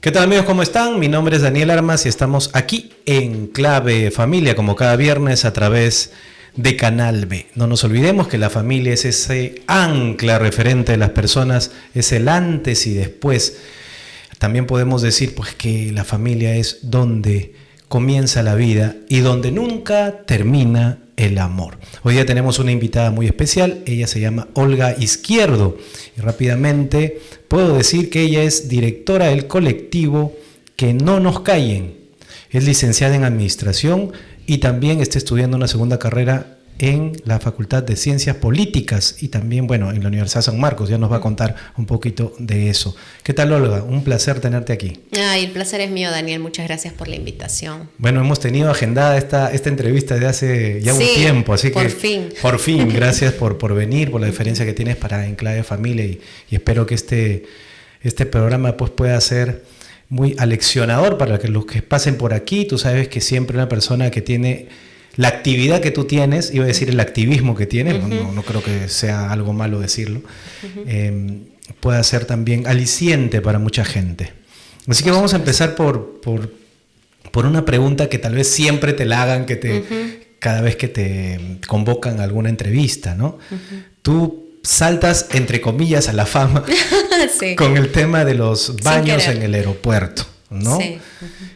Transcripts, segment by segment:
¿Qué tal amigos? ¿Cómo están? Mi nombre es Daniel Armas y estamos aquí en Clave Familia, como cada viernes a través de Canal B. No nos olvidemos que la familia es ese ancla referente de las personas, es el antes y después. También podemos decir pues que la familia es donde comienza la vida y donde nunca termina el amor. Hoy día tenemos una invitada muy especial, ella se llama Olga Izquierdo y rápidamente puedo decir que ella es directora del colectivo Que No Nos Callen. Es licenciada en Administración y también está estudiando una segunda carrera en la Facultad de Ciencias Políticas y también, bueno, en la Universidad San Marcos. Ya nos va a contar un poquito de eso. ¿Qué tal, Olga? Un placer tenerte aquí. Ay, el placer es mío, Daniel. Muchas gracias por la invitación. Bueno, hemos tenido agendada esta entrevista desde hace ya un tiempo, así por que fin. Por fin, gracias por venir, por la diferencia que tienes para Enclave Familia y espero que este programa pues pueda ser muy aleccionador para que los que pasen por aquí. Tú sabes que siempre una persona que tiene la actividad que tú tienes, iba a decir el activismo que tienes, no creo que sea algo malo decirlo, pueda ser también aliciente para mucha gente. Así que vamos a empezar por una pregunta que tal vez siempre te la hagan, cada vez que te convocan a alguna entrevista, ¿no? Tú saltas, entre comillas, a la fama sí. Con el tema de los baños en el aeropuerto, ¿no? Sí.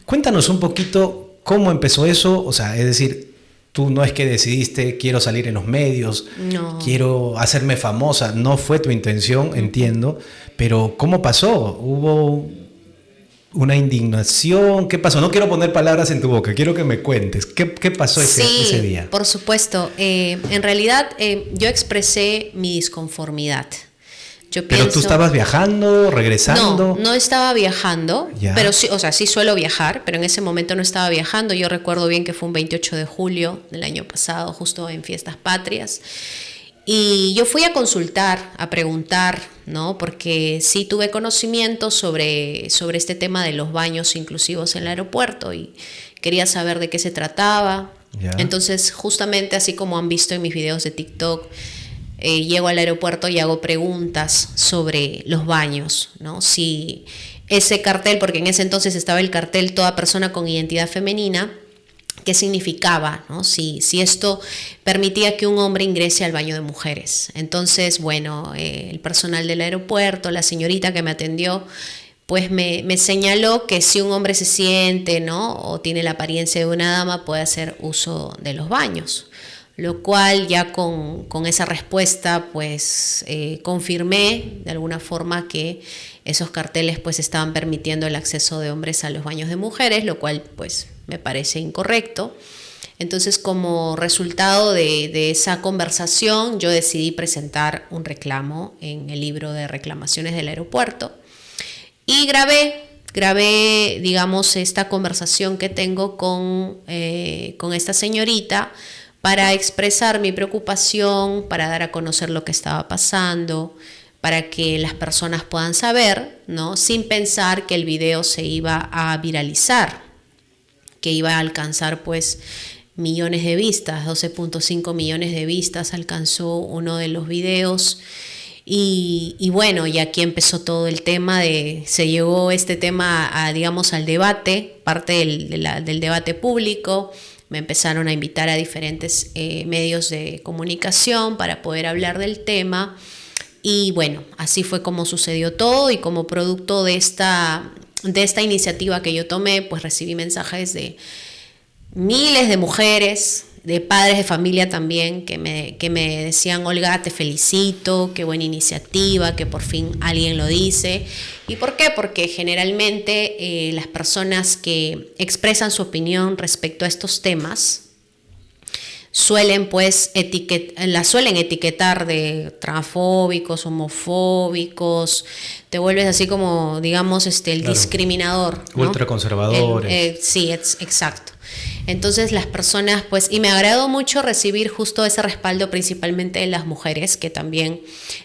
Cuéntanos un poquito cómo empezó eso, o sea, es decir, tú no es que decidiste quiero salir en los medios, quiero hacerme famosa, no fue tu intención, entiendo, pero ¿cómo pasó? ¿Hubo una indignación? ¿Qué pasó? No quiero poner palabras en tu boca, quiero que me cuentes. ¿Qué pasó ese día? Sí, por supuesto. En realidad yo expresé mi disconformidad. ¿Pero tú estabas viajando, regresando? No estaba viajando, ya. Pero sí, o sea, sí suelo viajar, pero en ese momento no estaba viajando. Yo recuerdo bien que fue un 28 de julio del año pasado, justo en Fiestas Patrias. Y yo fui a consultar, a preguntar, ¿no? Porque sí tuve conocimiento sobre este tema de los baños inclusivos en el aeropuerto y quería saber de qué se trataba. Ya. Entonces, justamente así como han visto en mis videos de TikTok, llego al aeropuerto y hago preguntas sobre los baños, ¿no? Si ese cartel, porque en ese entonces estaba el cartel toda persona con identidad femenina, ¿qué significaba, ¿no? Si esto permitía que un hombre ingrese al baño de mujeres. Entonces, bueno, el personal del aeropuerto, la señorita que me atendió, pues me señaló que si un hombre se siente, ¿no? O tiene la apariencia de una dama, puede hacer uso de los baños. Lo cual ya con esa respuesta pues confirmé de alguna forma que esos carteles pues estaban permitiendo el acceso de hombres a los baños de mujeres, lo cual pues me parece incorrecto. Entonces, como resultado de esa conversación, yo decidí presentar un reclamo en el libro de reclamaciones del aeropuerto y grabé, digamos, esta conversación que tengo con esta señorita para expresar mi preocupación, para dar a conocer lo que estaba pasando, para que las personas puedan saber, ¿no? Sin pensar que el video se iba a viralizar, que iba a alcanzar pues millones de vistas, 12.5 millones de vistas alcanzó uno de los videos. Y bueno, y aquí empezó todo el tema se llegó este tema digamos al debate, parte del debate público. Me empezaron a invitar a diferentes medios de comunicación para poder hablar del tema y bueno, así fue como sucedió todo y como producto de esta iniciativa que yo tomé, pues recibí mensajes de miles de mujeres, de padres de familia también, que me decían, Olga, te felicito, qué buena iniciativa, que por fin alguien lo dice. ¿Y por qué? Porque generalmente las personas que expresan su opinión respecto a estos temas suelen pues suelen etiquetar de transfóbicos, homofóbicos, te vuelves así como, digamos, el discriminador, ¿no? Ultraconservadores. Sí, exacto. Entonces las personas, pues, y me agradó mucho recibir justo ese respaldo principalmente de las mujeres, que también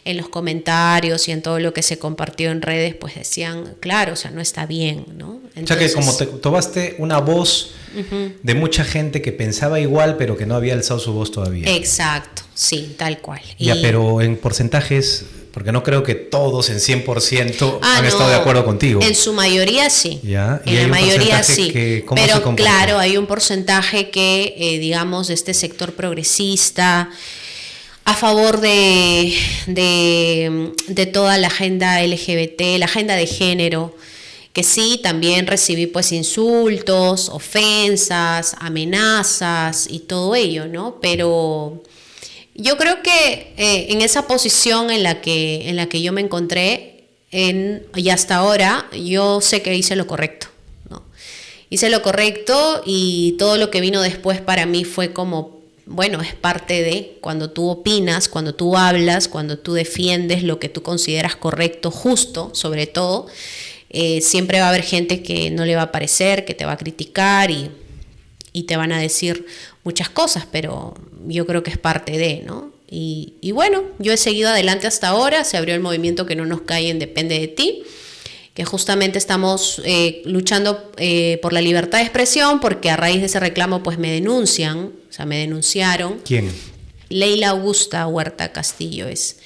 en los comentarios y en todo lo que se compartió en redes, pues decían, claro, o sea, no está bien, ¿no? Entonces, o sea que como te tomaste una voz de mucha gente que pensaba igual, pero que no había alzado su voz todavía. Exacto, sí, tal cual. Ya, pero en porcentajes, Porque no creo que todos en 100% han no, estado de acuerdo contigo. En su mayoría sí. ¿Ya? En la mayoría sí. Pero se claro, hay un porcentaje que, digamos, de este sector progresista, a favor de toda la agenda LGBT, la agenda de género, que sí, también recibí pues insultos, ofensas, amenazas y todo ello, ¿no? Pero yo creo que en esa posición en la que yo me encontré, y hasta ahora, yo sé que hice lo correcto, ¿no? Hice lo correcto y todo lo que vino después para mí fue como, bueno, es parte de cuando tú opinas, cuando tú hablas, cuando tú defiendes lo que tú consideras correcto, justo, sobre todo. Siempre va a haber gente que no le va a parecer, que te va a criticar y te van a decir muchas cosas, pero yo creo que es parte de, ¿no? Y bueno, yo he seguido adelante hasta ahora, se abrió el movimiento Que No Nos Callen Depende de Ti, que justamente estamos luchando por la libertad de expresión, porque a raíz de ese reclamo pues me denunciaron. ¿Quién? Leila Augusta Huerta Castillo es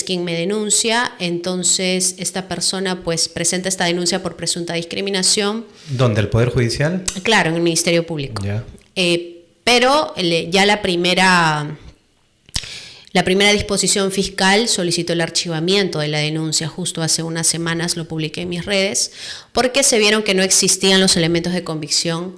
quien me denuncia. Entonces esta persona pues presenta esta denuncia por presunta discriminación. ¿Dónde? ¿El Poder Judicial? Claro, en el Ministerio Público. Ya. Pero ya la primera disposición fiscal solicitó el archivamiento de la denuncia. Justo hace unas semanas lo publiqué en mis redes, porque se vieron que no existían los elementos de convicción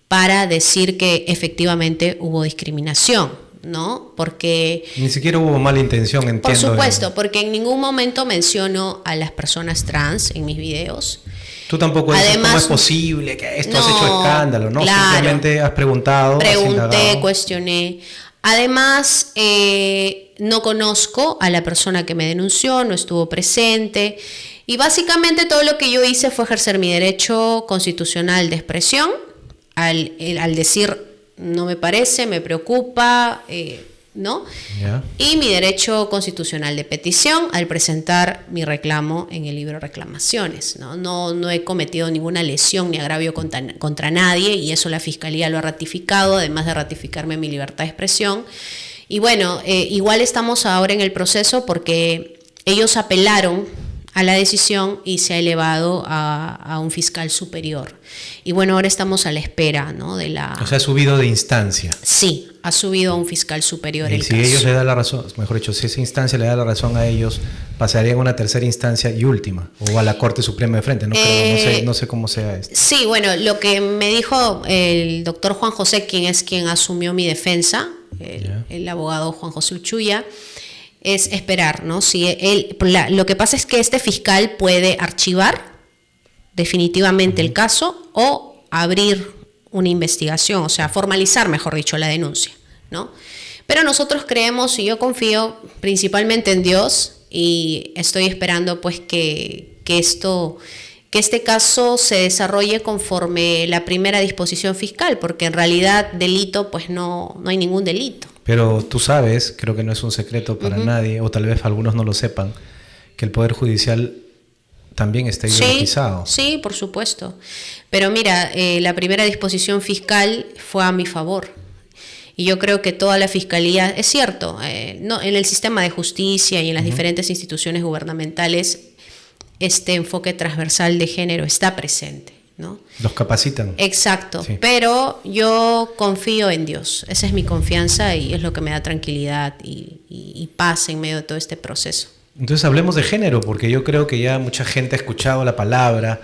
para decir que efectivamente hubo discriminación, ¿no? Porque ni siquiera hubo mala intención, entiendo. Por supuesto, porque en ningún momento menciono a las personas trans en mis videos. Tú tampoco dices cómo es posible que esto has hecho escándalo, ¿no? Claro, simplemente has preguntado. Pregunté, cuestioné. Además, no conozco a la persona que me denunció, no estuvo presente. Y básicamente todo lo que yo hice fue ejercer mi derecho constitucional de expresión al decir no me parece, me preocupa, ¿no? Yeah. Y mi derecho constitucional de petición al presentar mi reclamo en el libro de reclamaciones, ¿no? No he cometido ninguna lesión ni agravio contra nadie, y eso la Fiscalía lo ha ratificado, además de ratificarme mi libertad de expresión. Y bueno, igual estamos ahora en el proceso porque ellos apelaron a la decisión y se ha elevado a un fiscal superior. Y bueno, ahora estamos a la espera, ¿no? O sea, ha subido de instancia. Sí, ha subido a un fiscal superior y el si caso. Ellos le dan la razón, mejor dicho, si esa instancia le da la razón a ellos, pasarían a una tercera instancia y última, o a la Corte Suprema de frente, no sé cómo sea esto. Sí, bueno, lo que me dijo el doctor Juan José, quien asumió mi defensa, el abogado Juan José Uchuya, es esperar, ¿no? Si lo que pasa es que este fiscal puede archivar definitivamente el caso o abrir una investigación, o sea, formalizar, mejor dicho, la denuncia, ¿no? Pero nosotros creemos, y yo confío principalmente en Dios, y estoy esperando pues que este caso se desarrolle conforme la primera disposición fiscal, porque en realidad delito pues no hay ningún delito. Pero tú sabes, creo que no es un secreto para nadie, o tal vez algunos no lo sepan, que el Poder Judicial también está ideologizado. Sí, por supuesto. Pero mira, la primera disposición fiscal fue a mi favor. Y yo creo que toda la Fiscalía, es cierto, no, en el sistema de justicia y en las diferentes instituciones gubernamentales, este enfoque transversal de género está presente, ¿no? Los capacitan. Exacto, sí. Pero yo confío en Dios, esa es mi confianza y es lo que me da tranquilidad y paz en medio de todo este proceso. Entonces hablemos de género, porque yo creo que ya mucha gente ha escuchado la palabra.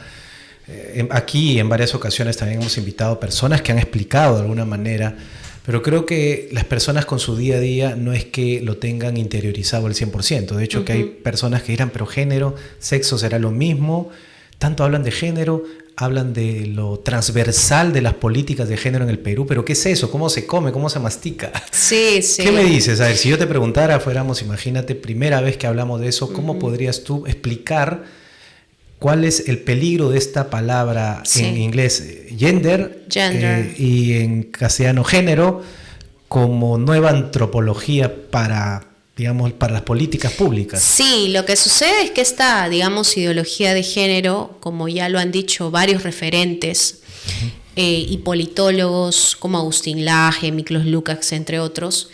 Aquí en varias ocasiones también hemos invitado personas que han explicado de alguna manera, pero creo que las personas con su día a día no es que lo tengan interiorizado al 100%. De hecho, que hay personas que dirán, pero género, sexo será lo mismo. Tanto hablan de género, hablan de lo transversal de las políticas de género en el Perú, pero ¿qué es eso? ¿Cómo se come? ¿Cómo se mastica? Sí. ¿Qué me dices? A ver, si yo te preguntara, imagínate, primera vez que hablamos de eso, ¿cómo podrías tú explicar cuál es el peligro de esta palabra en inglés, gender. Y en castellano, género, como nueva antropología para las políticas públicas? Sí, lo que sucede es que esta, ideología de género, como ya lo han dicho varios referentes y politólogos como Agustín Laje, Miklos Lukács, entre otros,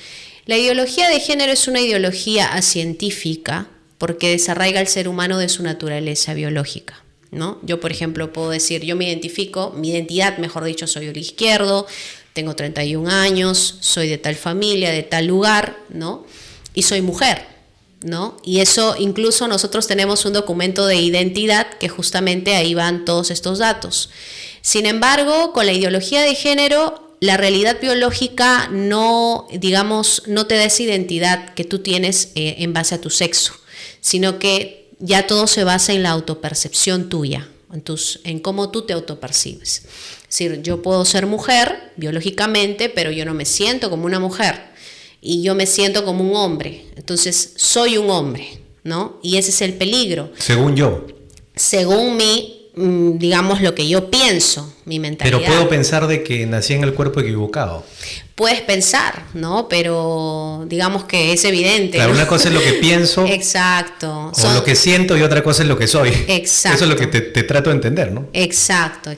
la ideología de género es una ideología acientífica porque desarraiga al ser humano de su naturaleza biológica, ¿no? Yo, por ejemplo, puedo decir, yo me identifico, mi identidad, mejor dicho, soy el izquierdo, tengo 31 años, soy de tal familia, de tal lugar, ¿no? Y soy mujer, ¿no? Y eso, incluso nosotros tenemos un documento de identidad que justamente ahí van todos estos datos. Sin embargo, con la ideología de género, la realidad biológica no, digamos, no te da esa identidad que tú tienes en base a tu sexo, sino que ya todo se basa en la autopercepción tuya, en cómo tú te autopercibes. Es decir, yo puedo ser mujer biológicamente, pero yo no me siento como una mujer y yo me siento como un hombre. Entonces, soy un hombre, ¿no? Y ese es el peligro. Según yo. Según mi, digamos, lo que yo pienso, mi mentalidad. Pero puedo pensar de que nací en el cuerpo equivocado. Puedes pensar, ¿no? Pero digamos que es evidente. Claro, ¿no? una cosa es lo que pienso. Exacto. O lo que siento y otra cosa es lo que soy. Exacto. Eso es lo que te trato de entender, ¿no? Exacto.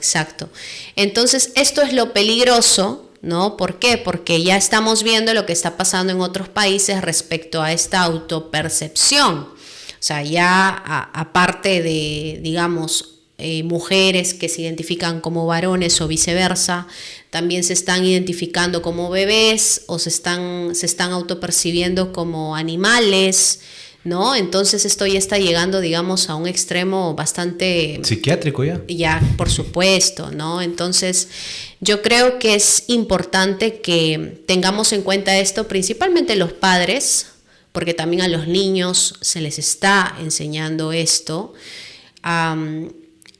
Entonces, esto es lo peligroso, ¿no? ¿Por qué? Porque ya estamos viendo lo que está pasando en otros países respecto a esta autopercepción. O sea, ya aparte de, digamos, mujeres que se identifican como varones o viceversa, también se están identificando como bebés o se están autopercibiendo como animales, ¿no? Entonces esto ya está llegando, digamos, a un extremo bastante... psiquiátrico ya. Ya, por supuesto, ¿no? Entonces yo creo que es importante que tengamos en cuenta esto, principalmente los padres, porque también a los niños se les está enseñando esto.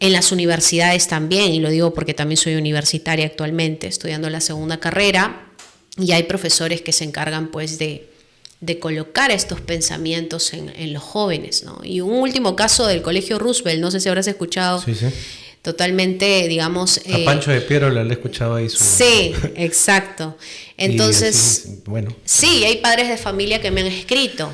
En las universidades también, y lo digo porque también soy universitaria actualmente, estudiando la segunda carrera, y hay profesores que se encargan pues de colocar estos pensamientos en los jóvenes, ¿no? Y un último caso del Colegio Roosevelt, no sé si habrás escuchado, Sí. totalmente, digamos... A Pancho de Piero le he escuchado ahí su... Sí, exacto. Entonces, así, bueno. sí, hay padres de familia que me han escrito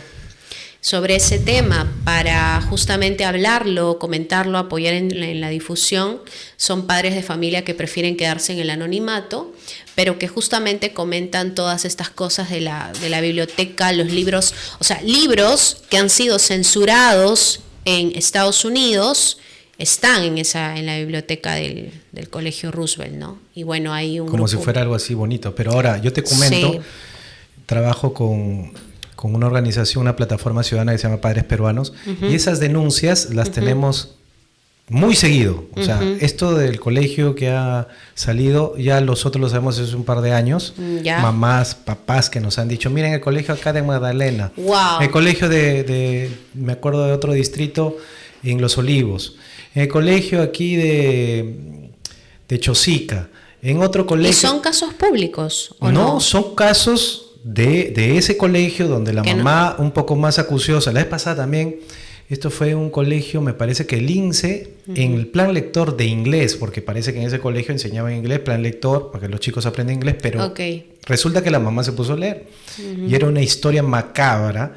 sobre ese tema para justamente hablarlo, comentarlo, apoyar en la difusión. Son padres de familia que prefieren quedarse en el anonimato, pero que justamente comentan todas estas cosas de la biblioteca, los libros, o sea, libros que han sido censurados en Estados Unidos están en la biblioteca del Colegio Roosevelt, ¿no? Y bueno, hay un como grupo. Si fuera algo así bonito. Pero ahora, yo te comento, Sí. trabajo con una organización, una plataforma ciudadana que se llama Padres Peruanos, y esas denuncias las tenemos muy seguido. O sea, esto del colegio que ha salido, ya nosotros lo sabemos hace un par de años. Ya. Mamás, papás que nos han dicho, miren el colegio acá de Magdalena. Wow. El colegio me acuerdo de otro distrito en Los Olivos. El colegio aquí de Chosica. En otro colegio... ¿Y son casos públicos o no? No, son casos de ese colegio donde la mamá un poco más acuciosa. La vez pasada también, esto fue un colegio, me parece que el INSE, en el plan lector de inglés, porque parece que en ese colegio enseñaban inglés, plan lector, para que los chicos aprenden inglés, pero resulta que la mamá se puso a leer. Y era una historia macabra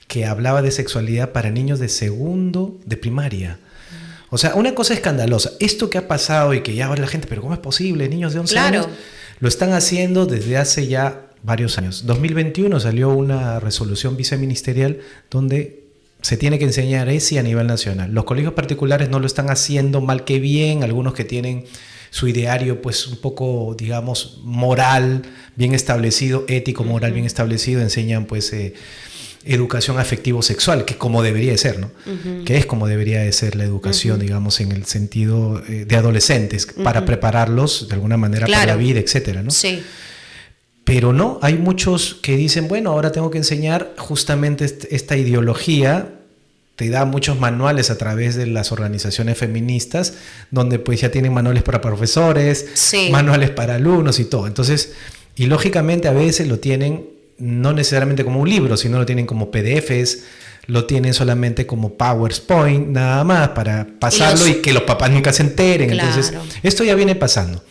que hablaba de sexualidad para niños de segundo de primaria. O sea, una cosa escandalosa. Esto que ha pasado y que ya ahora la gente, pero ¿cómo es posible? Niños de 11 años lo están haciendo desde hace ya varios años. 2021 salió una resolución viceministerial donde se tiene que enseñar ESI a nivel nacional. Los colegios particulares no lo están haciendo mal que bien, algunos que tienen su ideario pues un poco, digamos, moral bien establecido, ético, moral bien establecido, enseñan pues educación afectivo-sexual, que como debería de ser, ¿no? Que es como debería de ser la educación, digamos, en el sentido de adolescentes, para prepararlos de alguna manera para la vida, etcétera, ¿no? Sí. Pero no, hay muchos que dicen, bueno, ahora tengo que enseñar justamente esta ideología. Te da muchos manuales a través de las organizaciones feministas, donde pues ya tienen manuales para profesores, manuales para alumnos y todo. Entonces, y lógicamente a veces lo tienen no necesariamente como un libro, sino lo tienen como PDFs, lo tienen solamente como PowerPoint, nada más, para pasarlo y que los papás nunca se enteren. Claro. Entonces, esto ya viene pasando.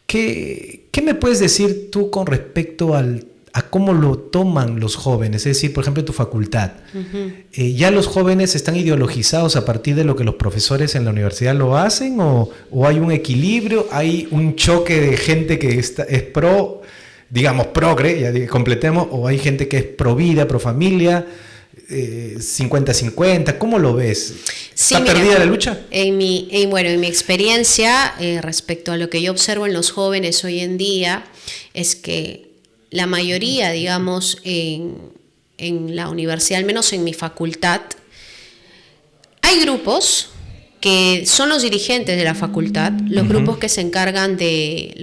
¿Qué me puedes decir tú con respecto a cómo lo toman los jóvenes? Es decir, por ejemplo, en tu facultad. ¿Ya los jóvenes están ideologizados a partir de lo que los profesores en la universidad lo hacen? ¿O hay un equilibrio? ¿Hay un choque de gente que es pro, digamos, progre, ya completemos? ¿O hay gente que es pro vida, pro familia? 50-50? ¿Cómo lo ves? Sí, ¿Está mira, perdida la lucha? En mi experiencia, respecto a lo que yo observo en los jóvenes hoy en día, es que la mayoría, digamos, en la universidad, al menos en mi facultad, hay grupos que son los dirigentes de la facultad, los grupos que se encargan de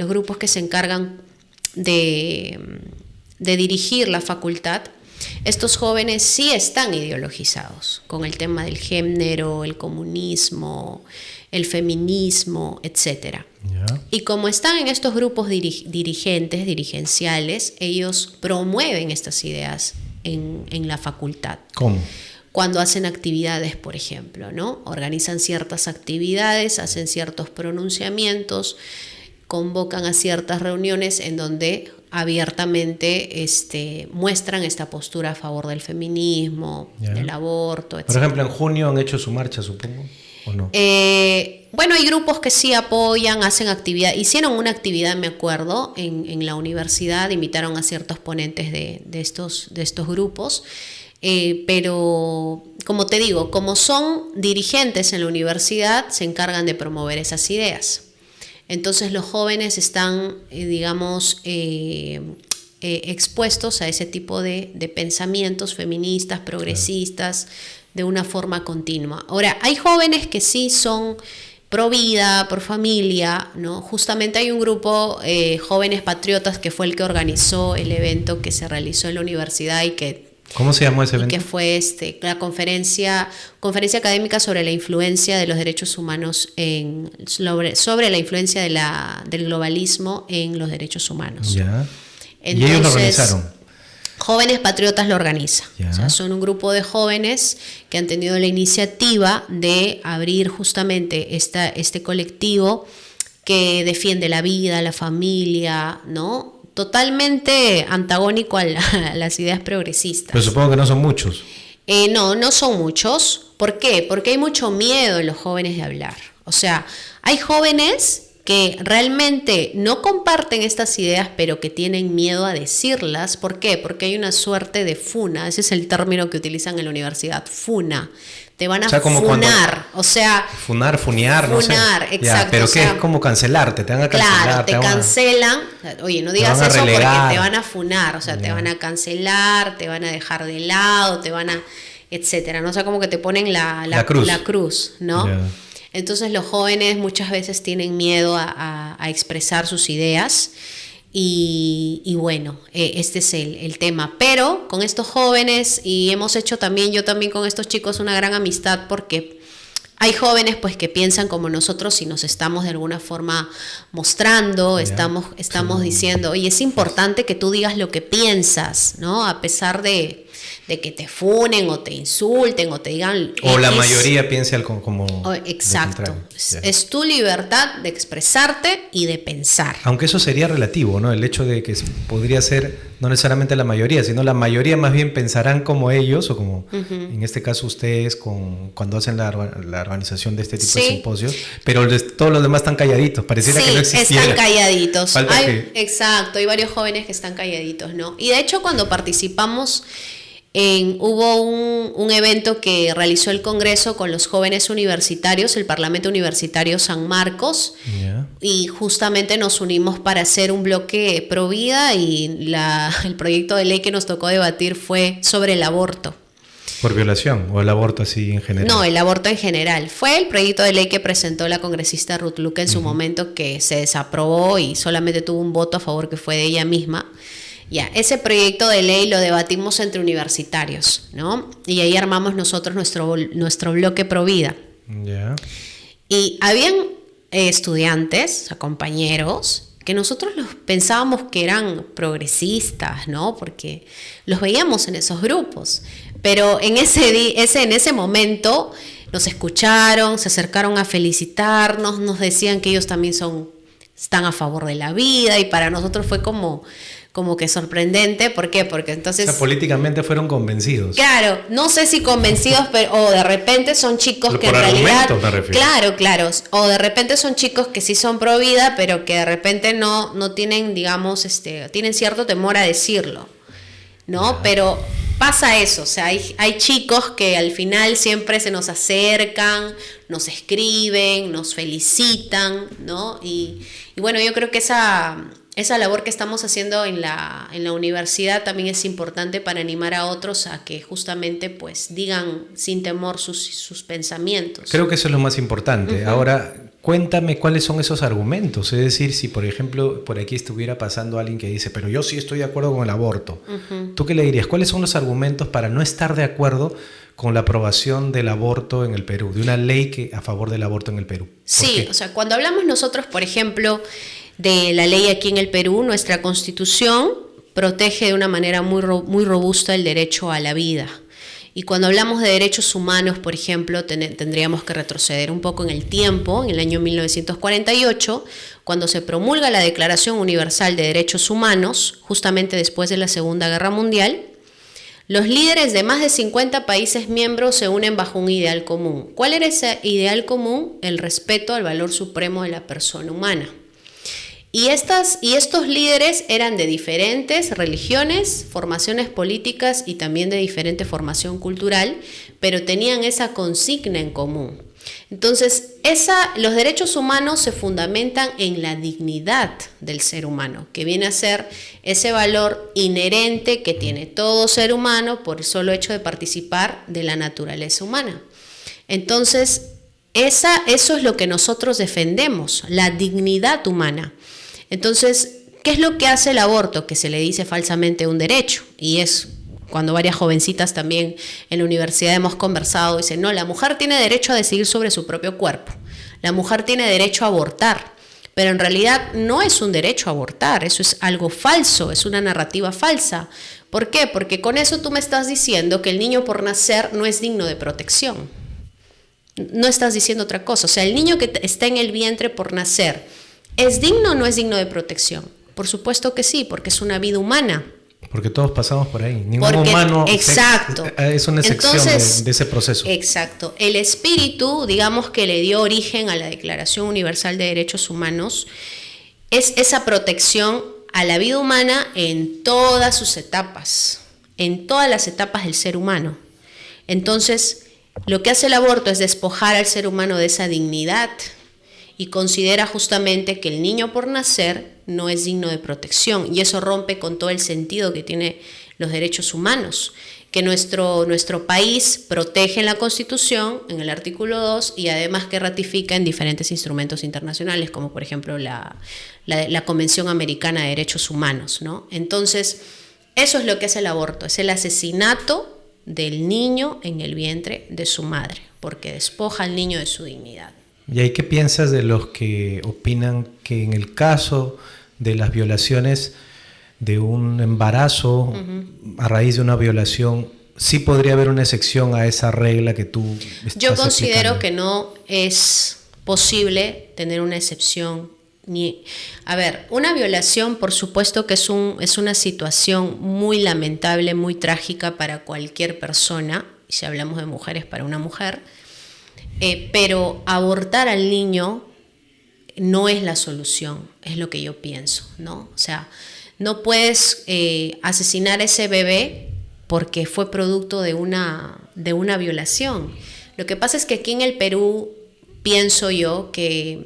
dirigir la facultad. Estos jóvenes sí están ideologizados con el tema del género, el comunismo, el feminismo, etc. Ya. Y como están en estos grupos dirigenciales, ellos promueven estas ideas en la facultad. ¿Cómo? Cuando hacen actividades, por ejemplo, ¿no? Organizan ciertas actividades, hacen ciertos pronunciamientos, convocan a ciertas reuniones en donde abiertamente muestran esta postura a favor del feminismo, del aborto, etc. Por ejemplo, en junio han hecho su marcha, supongo, ¿o no? Bueno, hay grupos que sí apoyan, hacen actividad. Hicieron una actividad, me acuerdo, en la universidad, invitaron a ciertos ponentes de estos grupos. Pero, como te digo, como son dirigentes en la universidad, se encargan de promover esas ideas. Entonces los jóvenes están, expuestos a ese tipo de pensamientos feministas, progresistas, de una forma continua. Ahora, hay jóvenes que sí son pro vida, pro familia, ¿no? Justamente hay un grupo, Jóvenes Patriotas, que fue el que organizó el evento que se realizó en la universidad y que... ¿Cómo se llamó ese evento? Que fue la conferencia académica sobre la influencia de los derechos humanos sobre la influencia del globalismo en los derechos humanos. Ya. Entonces, ¿y ellos lo organizaron? Jóvenes Patriotas lo organiza. Ya. O sea, son un grupo de jóvenes que han tenido la iniciativa de abrir justamente este colectivo que defiende la vida, la familia, ¿no? Totalmente antagónico a las ideas progresistas. Pero supongo que no son muchos. No son muchos. ¿Por qué? Porque hay mucho miedo en los jóvenes de hablar. O sea, hay jóvenes que realmente no comparten estas ideas, pero que tienen miedo a decirlas. ¿Por qué? Porque hay una suerte de funa. Ese es el término que utilizan en la universidad, funa. Te van a funar, o sea... Funear, no sé. Funar, exacto. Ya, pero ¿qué es como cancelarte? Te van a cancelar. Claro, te cancelan. Oye, no digas eso porque te van a funar, o sea, te van a cancelar, te van a dejar de lado, te van a... etcétera, ¿no? O sea, como que te ponen la cruz, ¿no? Yeah. Entonces los jóvenes muchas veces tienen miedo a expresar sus ideas. Y bueno, este es el tema. Pero con estos jóvenes, y hemos hecho también, yo también con estos chicos, una gran amistad, porque hay jóvenes pues que piensan como nosotros y nos estamos de alguna forma mostrando, estamos diciendo, oye, es importante que tú digas lo que piensas, ¿no? A pesar de que te funen o te insulten o te digan... O la mayoría piense como... Exacto. Es tu libertad de expresarte y de pensar. Aunque eso sería relativo, ¿no? El hecho de que podría ser no necesariamente la mayoría, sino la mayoría más bien pensarán como ellos o como en este caso ustedes cuando hacen la organización de este tipo de simposios, pero todos los demás están calladitos, pareciera que no existiera. Están calladitos. Exacto, hay varios jóvenes que están calladitos, ¿no? Y de hecho cuando participamos... hubo un evento que realizó el Congreso con los jóvenes universitarios, el Parlamento Universitario San Marcos, y justamente nos unimos para hacer un bloque pro vida y el proyecto de ley que nos tocó debatir fue sobre el aborto. ¿Por violación o el aborto así en general? No, el aborto en general. Fue el proyecto de ley que presentó la congresista Ruth Luque en su momento, que se desaprobó y solamente tuvo un voto a favor que fue de ella misma. Ya, ese proyecto de ley lo debatimos entre universitarios, ¿no? Y ahí armamos nosotros nuestro bloque pro vida. Yeah. Y habían estudiantes, o sea, compañeros, que nosotros los pensábamos que eran progresistas, ¿no? Porque los veíamos en esos grupos. Pero en ese momento nos escucharon, se acercaron a felicitarnos, nos decían que ellos también están a favor de la vida, y para nosotros fue como que sorprendente. ¿Por qué? Porque entonces... O sea, políticamente fueron convencidos. Claro, no sé si convencidos, o de repente son chicos que en realidad... Me refiero. Claro, o de repente son chicos que sí son pro vida, pero que de repente no tienen, digamos, tienen cierto temor a decirlo, ¿no? Pero pasa eso, o sea, hay chicos que al final siempre se nos acercan, nos escriben, nos felicitan, ¿no? Y bueno, yo creo que esa labor que estamos haciendo en la universidad también es importante para animar a otros a que justamente pues digan sin temor sus pensamientos. Creo que eso es lo más importante. Ahora, cuéntame cuáles son esos argumentos. Es decir, si por ejemplo por aquí estuviera pasando alguien que dice, pero yo sí estoy de acuerdo con el aborto. ¿Tú qué le dirías? ¿Cuáles son los argumentos para no estar de acuerdo con la aprobación del aborto en el Perú, de una ley a favor del aborto en el Perú? Sí, o sea, cuando hablamos nosotros, por ejemplo, de la ley aquí en el Perú, nuestra Constitución protege de una manera muy robusta el derecho a la vida. Y cuando hablamos de derechos humanos, por ejemplo, tendríamos que retroceder un poco en el tiempo, en el año 1948, cuando se promulga la Declaración Universal de Derechos Humanos, justamente después de la Segunda Guerra Mundial. Los líderes de más de 50 países miembros se unen bajo un ideal común. ¿Cuál era ese ideal común? El respeto al valor supremo de la persona humana. Y estos líderes eran de diferentes religiones, formaciones políticas y también de diferente formación cultural, pero tenían esa consigna en común. Entonces, los derechos humanos se fundamentan en la dignidad del ser humano, que viene a ser ese valor inherente que tiene todo ser humano por el solo hecho de participar de la naturaleza humana. Entonces, eso es lo que nosotros defendemos, la dignidad humana. Entonces, ¿qué es lo que hace el aborto? Que se le dice falsamente un derecho, y es cuando varias jovencitas también en la universidad hemos conversado, dicen, no, la mujer tiene derecho a decidir sobre su propio cuerpo, la mujer tiene derecho a abortar, pero en realidad no es un derecho a abortar, eso es algo falso, es una narrativa falsa. ¿Por qué? Porque con eso tú me estás diciendo que el niño por nacer no es digno de protección. No estás diciendo otra cosa, o sea, el niño que está en el vientre por nacer, ¿es digno o no es digno de protección? Por supuesto que sí, porque es una vida humana. Porque todos pasamos por ahí. Ningún humano exacto. Es una excepción. Entonces, de ese proceso. Exacto. El espíritu, digamos, que le dio origen a la Declaración Universal de Derechos Humanos, es esa protección a la vida humana en todas sus etapas, en todas las etapas del ser humano. Entonces, lo que hace el aborto es despojar al ser humano de esa dignidad, y considera justamente que el niño por nacer no es digno de protección, y eso rompe con todo el sentido que tiene los derechos humanos, que nuestro país protege en la Constitución, en el artículo 2, y además que ratifica en diferentes instrumentos internacionales, como por ejemplo la Convención Americana de Derechos Humanos, ¿no? Entonces, eso es lo que es el aborto, es el asesinato del niño en el vientre de su madre, porque despoja al niño de su dignidad. ¿Y ahí qué piensas de los que opinan que en el caso de las violaciones de un embarazo a raíz de una violación, sí podría haber una excepción a esa regla que tú estás Yo considero aplicando? que no es posible tener una excepción. A ver, una violación por supuesto que es una situación muy lamentable, muy trágica para cualquier persona, si hablamos de mujeres, para una mujer. Pero abortar al niño no es la solución, es lo que yo pienso, ¿no? O sea, no puedes asesinar a ese bebé porque fue producto de una violación. Lo que pasa es que aquí en el Perú pienso yo que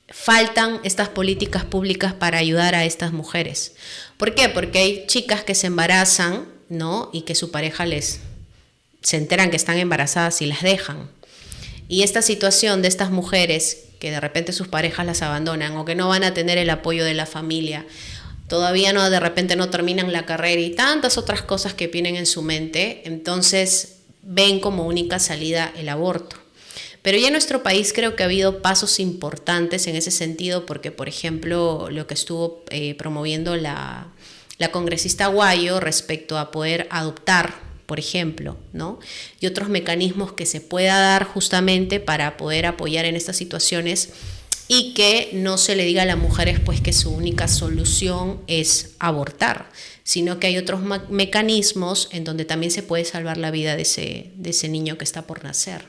faltan estas políticas públicas para ayudar a estas mujeres. ¿Por qué? Porque hay chicas que se embarazan, ¿no? Y que su pareja se enteran que están embarazadas y las dejan. Y esta situación de estas mujeres que de repente sus parejas las abandonan o que no van a tener el apoyo de la familia, todavía de repente no terminan la carrera y tantas otras cosas que vienen en su mente, entonces ven como única salida el aborto. Pero ya en nuestro país creo que ha habido pasos importantes en ese sentido, porque por ejemplo lo que estuvo promoviendo la congresista Guayo respecto a poder adoptar, por ejemplo, ¿no? Y otros mecanismos que se pueda dar justamente para poder apoyar en estas situaciones y que no se le diga a las mujeres pues que su única solución es abortar, sino que hay otros mecanismos en donde también se puede salvar la vida de ese niño que está por nacer.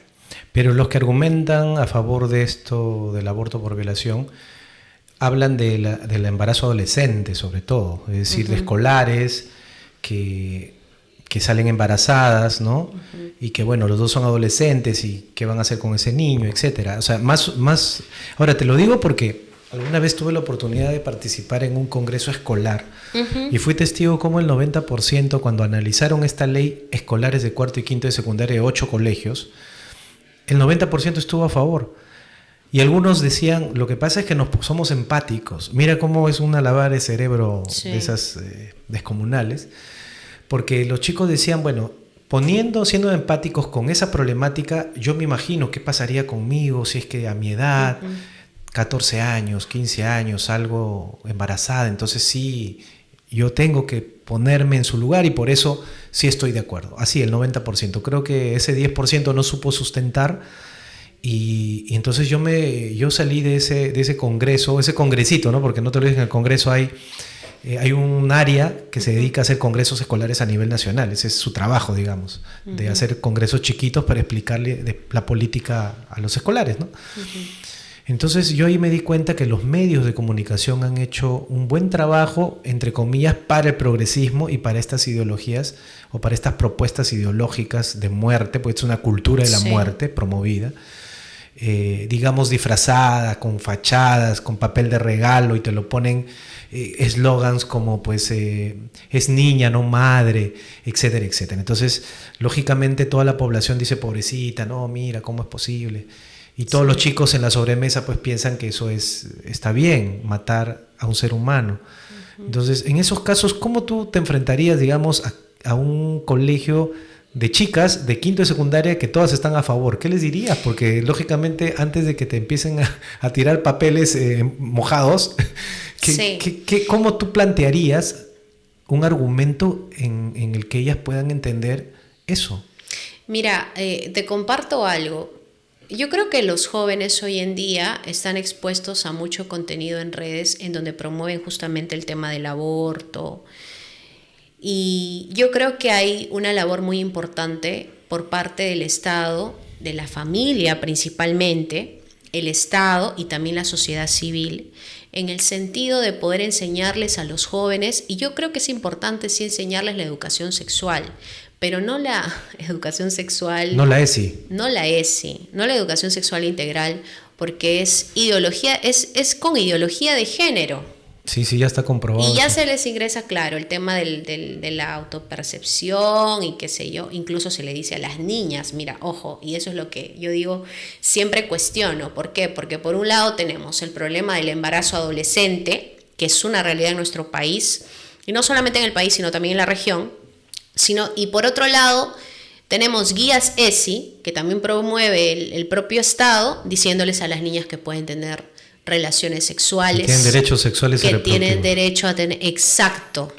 Pero los que argumentan a favor de esto del aborto por violación hablan del embarazo adolescente sobre todo, es decir, de escolares que que salen embarazadas, ¿no? Y que, bueno, los dos son adolescentes y qué van a hacer con ese niño, etcétera. O sea, más... Ahora, te lo digo porque alguna vez tuve la oportunidad de participar en un congreso escolar y fui testigo como el 90%, cuando analizaron esta ley, escolares de cuarto y quinto de secundaria de 8 colegios, el 90% estuvo a favor. Y algunos decían, lo que pasa es que somos empáticos. Mira cómo es una lavada de cerebro de esas descomunales. Porque los chicos decían, bueno, siendo empáticos con esa problemática, yo me imagino qué pasaría conmigo si es que a mi edad, 14 años, 15 años, salgo embarazada. Entonces sí, yo tengo que ponerme en su lugar y por eso sí estoy de acuerdo. Así, el 90%. Creo que ese 10% no supo sustentar. Y entonces yo salí de ese congreso, ese congresito, ¿no? Porque no te olvides que en el congreso hay un área que se dedica a hacer congresos escolares a nivel nacional. Ese es su trabajo, digamos, de hacer congresos chiquitos para explicarle la política a los escolares, ¿no? Entonces yo ahí me di cuenta que los medios de comunicación han hecho un buen trabajo, entre comillas, para el progresismo y para estas ideologías o para estas propuestas ideológicas de muerte, porque es una cultura de la muerte promovida. Digamos disfrazada, con fachadas, con papel de regalo, y te lo ponen eslogans como pues es niña, no madre, etcétera, etcétera. Entonces, lógicamente toda la población dice, pobrecita, no, mira, ¿cómo es posible? Y todos los chicos en la sobremesa pues piensan que eso está bien, matar a un ser humano. Entonces, en esos casos, ¿cómo tú te enfrentarías, digamos, a un colegio de chicas de quinto de secundaria que todas están a favor? ¿Qué les dirías? Porque lógicamente antes de que te empiecen a tirar papeles mojados, ¿cómo tú plantearías un argumento en el que ellas puedan entender eso? Mira, te comparto algo. Yo creo que los jóvenes hoy en día están expuestos a mucho contenido en redes en donde promueven justamente el tema del aborto. Y yo creo que hay una labor muy importante por parte del Estado, de la familia principalmente, el Estado y también la sociedad civil, en el sentido de poder enseñarles a los jóvenes, y yo creo que es importante sí enseñarles la educación sexual, pero no la educación sexual... No la ESI. No la ESI, no la educación sexual integral, porque es ideología, es con ideología de género. Sí, ya está comprobado. Y ya se les ingresa, claro, el tema de la autopercepción y qué sé yo. Incluso se le dice a las niñas, mira, ojo, y eso es lo que yo digo, siempre cuestiono. ¿Por qué? Porque por un lado tenemos el problema del embarazo adolescente, que es una realidad en nuestro país, y no solamente en el país, sino también en la región. Y por otro lado, tenemos guías ESI, que también promueve el propio Estado, diciéndoles a las niñas que pueden tener relaciones sexuales. Que tienen derechos sexuales y reproductivos. Que tienen derecho a tener... Exacto.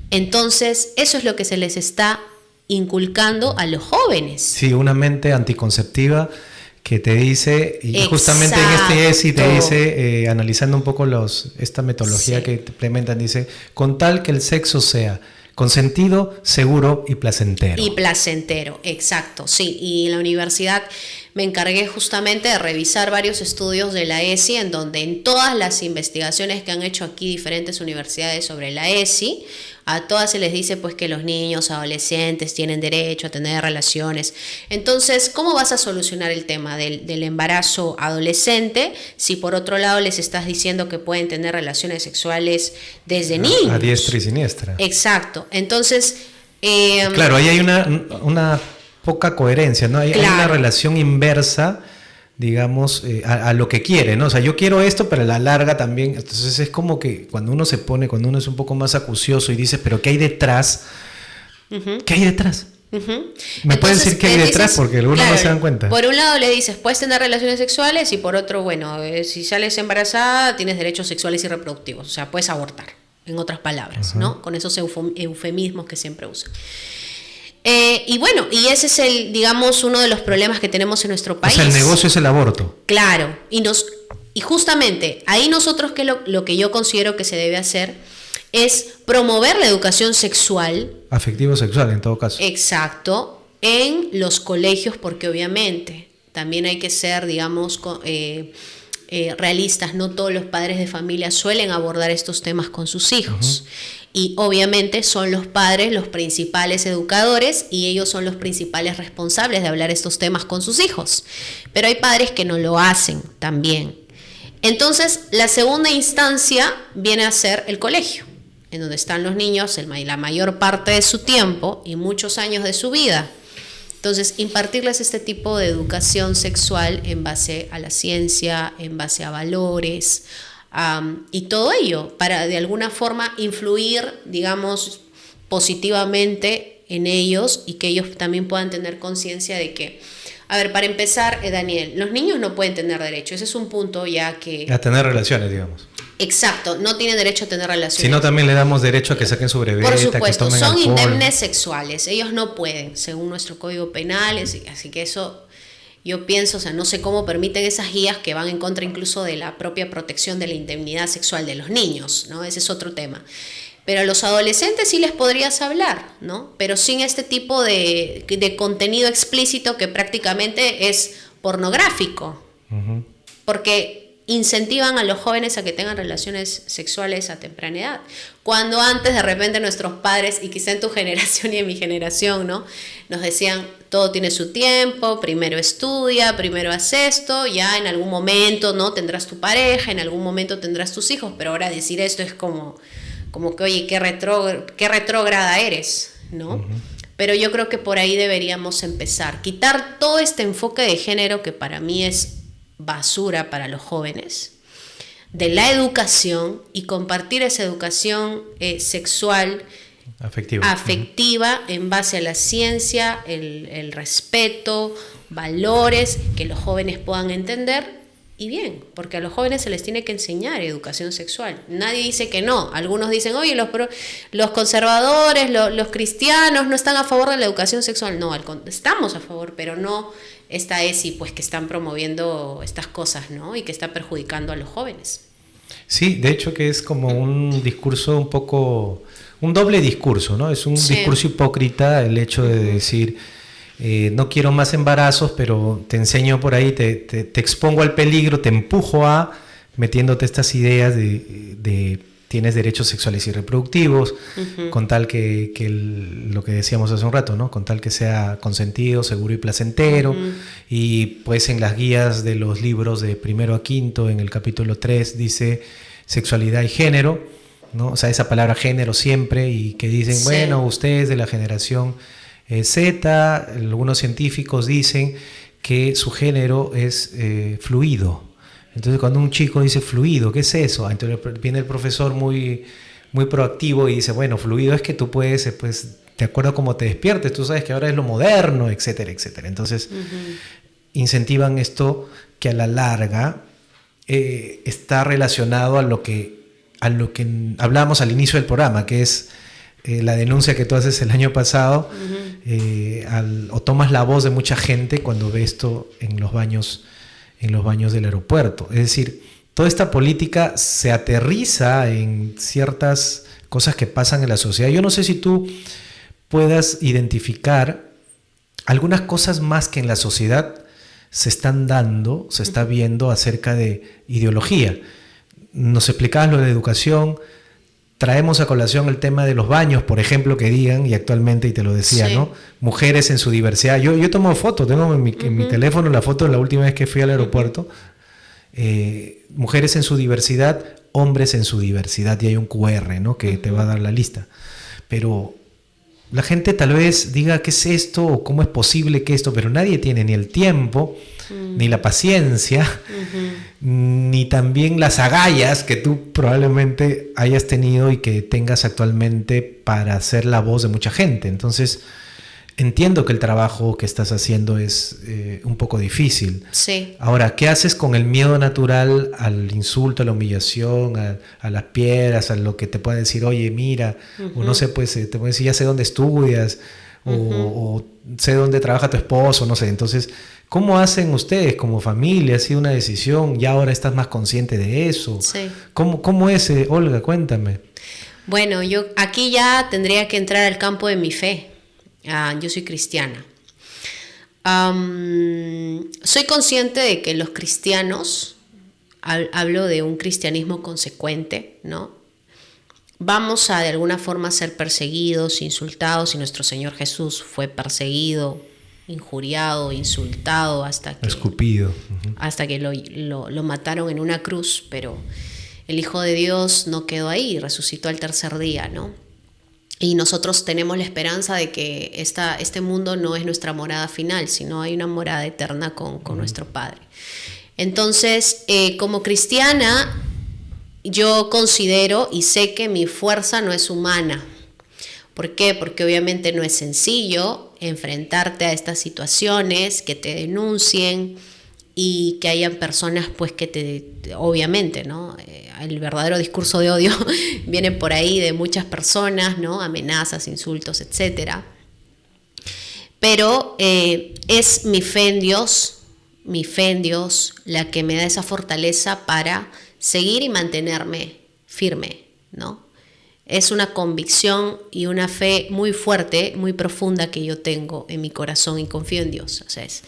Entonces, eso es lo que se les está inculcando a los jóvenes. Sí, una mente anticonceptiva que te dice, y justamente en este ESI te dice, analizando un poco esta metodología que implementan, dice, con tal que el sexo sea consentido, seguro y placentero. Y placentero, exacto, sí. Y en la universidad me encargué justamente de revisar varios estudios de la ESI, en donde en todas las investigaciones que han hecho aquí diferentes universidades sobre la ESI, a todas se les dice pues que los niños, adolescentes tienen derecho a tener relaciones. Entonces, ¿cómo vas a solucionar el tema del embarazo adolescente si por otro lado les estás diciendo que pueden tener relaciones sexuales desde niños? A diestra y siniestra. Exacto. Entonces... claro, ahí hay una poca coherencia, ¿no? Hay una relación inversa, digamos, a lo que quiere, ¿no? O sea, yo quiero esto, pero a la larga también. Entonces es como que cuando uno es un poco más acucioso y dice, pero ¿qué hay detrás? ¿Qué hay detrás? ¿Me puedes decir qué hay detrás? Porque algunos no se dan cuenta. Por un lado le dices, puedes tener relaciones sexuales, y por otro, bueno, si sales embarazada, tienes derechos sexuales y reproductivos. O sea, puedes abortar, en otras palabras, ¿no? Con esos eufemismos que siempre usan. Y bueno, y ese es digamos, uno de los problemas que tenemos en nuestro país. O sea, el negocio es el aborto. Claro, y justamente ahí nosotros lo que yo considero que se debe hacer es promover la educación sexual. Afectivo-sexual, en todo caso. Exacto, en los colegios, porque obviamente también hay que ser, digamos, realistas. No todos los padres de familia suelen abordar estos temas con sus hijos. Y obviamente son los padres los principales educadores y ellos son los principales responsables de hablar estos temas con sus hijos. Pero hay padres que no lo hacen también. Entonces, la segunda instancia viene a ser el colegio, en donde están los niños la mayor parte de su tiempo y muchos años de su vida. Entonces, impartirles este tipo de educación sexual en base a la ciencia, en base a valores, y todo ello para de alguna forma influir, digamos, positivamente en ellos y que ellos también puedan tener conciencia de que, a ver, para empezar, Daniel, los niños no pueden tener derecho, ese es un punto ya que... A tener relaciones, digamos. Exacto, no tienen derecho a tener relaciones. Si no, también le damos derecho a que saquen su breveta, por supuesto, que tomen son alcohol. indemnes sexuales, ellos no pueden, según nuestro código penal, así que eso... Yo pienso, o sea, no sé cómo permiten esas guías que van en contra incluso de la propia protección de la indemnidad sexual de los niños, ¿no? Ese es otro tema. Pero a los adolescentes sí les podrías hablar, ¿no? Pero sin este tipo de contenido explícito que prácticamente es pornográfico. Uh-huh. Porque incentivan a los jóvenes a que tengan relaciones sexuales a temprana edad. Cuando antes de repente nuestros padres, y quizá en tu generación y en mi generación, ¿no? Nos decían, todo tiene su tiempo, primero estudia, primero haz esto, ya en algún momento, ¿no? Tendrás tu pareja, en algún momento tendrás tus hijos, pero ahora decir esto es como que, oye, qué retrógrada eres, ¿no? Uh-huh. Pero yo creo que por ahí deberíamos empezar. Quitar todo este enfoque de género que para mí es basura para los jóvenes, de la educación y compartir esa educación sexual afectiva en base a la ciencia, el respeto, valores que los jóvenes puedan entender. Y bien, porque a los jóvenes se les tiene que enseñar educación sexual. Nadie dice que no. Algunos dicen, oye, los conservadores, los cristianos no están a favor de la educación sexual. No, estamos a favor, pero no esta ESI, pues, que están promoviendo estas cosas, ¿no? Y que está perjudicando a los jóvenes. Sí, de hecho que es como un discurso un poco, un doble discurso, ¿no? Es un discurso hipócrita el hecho de decir... no quiero más embarazos, pero te enseño por ahí, te expongo al peligro, te empujo a metiéndote estas ideas de tienes derechos sexuales y reproductivos, uh-huh. Con tal que lo que decíamos hace un rato, ¿no? Con tal que sea consentido, seguro y placentero. Uh-huh. Y pues en las guías de los libros de 1 a 5, en el capítulo 3 dice sexualidad y género, ¿no? O sea, esa palabra género siempre, y que dicen, sí. Bueno, ustedes de la generación Z, algunos científicos dicen que su género es fluido. Entonces cuando un chico dice fluido, ¿qué es eso? Entonces viene el profesor muy, muy proactivo y dice, bueno, fluido es que tú puedes, pues, de acuerdo a cómo te despiertes, tú sabes que ahora es lo moderno, etcétera, etcétera. Entonces uh-huh. Incentivan esto que a la larga está relacionado a lo que hablábamos al inicio del programa, que es la denuncia que tú haces el año pasado, uh-huh. O tomas la voz de mucha gente cuando ves esto en los baños del aeropuerto. Es decir, toda esta política se aterriza en ciertas cosas que pasan en la sociedad. Yo no sé si tú puedas identificar algunas cosas más que en la sociedad se están dando, se está viendo acerca de ideología. Nos explicabas lo de educación. Traemos a colación el tema de los baños, por ejemplo, que digan, y actualmente, y te lo decía, sí. ¿No? Mujeres en su diversidad. Yo tomo fotos, tengo en mi teléfono la foto de la última vez que fui al aeropuerto. Mujeres en su diversidad, hombres en su diversidad, y hay un QR, ¿no? Que te va a dar la lista. Pero la gente tal vez diga, ¿qué es esto? O ¿cómo es posible que esto? Pero nadie tiene ni el tiempo, ni la paciencia, ni también las agallas que tú probablemente hayas tenido y que tengas actualmente para ser la voz de mucha gente. Entonces, entiendo que el trabajo que estás haciendo es un poco difícil. Sí. Ahora, ¿qué haces con el miedo natural al insulto, a la humillación, a las piedras, a lo que te puedan decir, oye, mira, o no sé, pues te pueden decir, ya sé dónde estudias, o sé dónde trabaja tu esposo, no sé. Entonces, ¿cómo hacen ustedes como familia? ¿Ha sido una decisión? ¿Ya ahora estás más consciente de eso? Sí. ¿Cómo es, Olga? Cuéntame. Bueno, yo aquí ya tendría que entrar al campo de mi fe. Yo soy cristiana. Soy consciente de que los cristianos, hablo de un cristianismo consecuente, ¿no? vamos a de alguna forma ser perseguidos, insultados, y nuestro Señor Jesús fue perseguido, injuriado, insultado hasta que... Escupido. Hasta que lo mataron en una cruz, pero el Hijo de Dios no quedó ahí, resucitó al tercer día, ¿no? Y nosotros tenemos la esperanza de que este mundo no es nuestra morada final, sino hay una morada eterna con nuestro Padre. Entonces, como cristiana, yo considero y sé que mi fuerza no es humana. ¿Por qué? Porque obviamente no es sencillo enfrentarte a estas situaciones, que te denuncien y que hayan personas pues que obviamente, ¿no? El verdadero discurso de odio viene por ahí de muchas personas, ¿no? Amenazas, insultos, etc. Pero es mi fe en Dios la que me da esa fortaleza para seguir y mantenerme firme, ¿no? Es una convicción y una fe muy fuerte, muy profunda que yo tengo en mi corazón y confío en Dios. O sea, es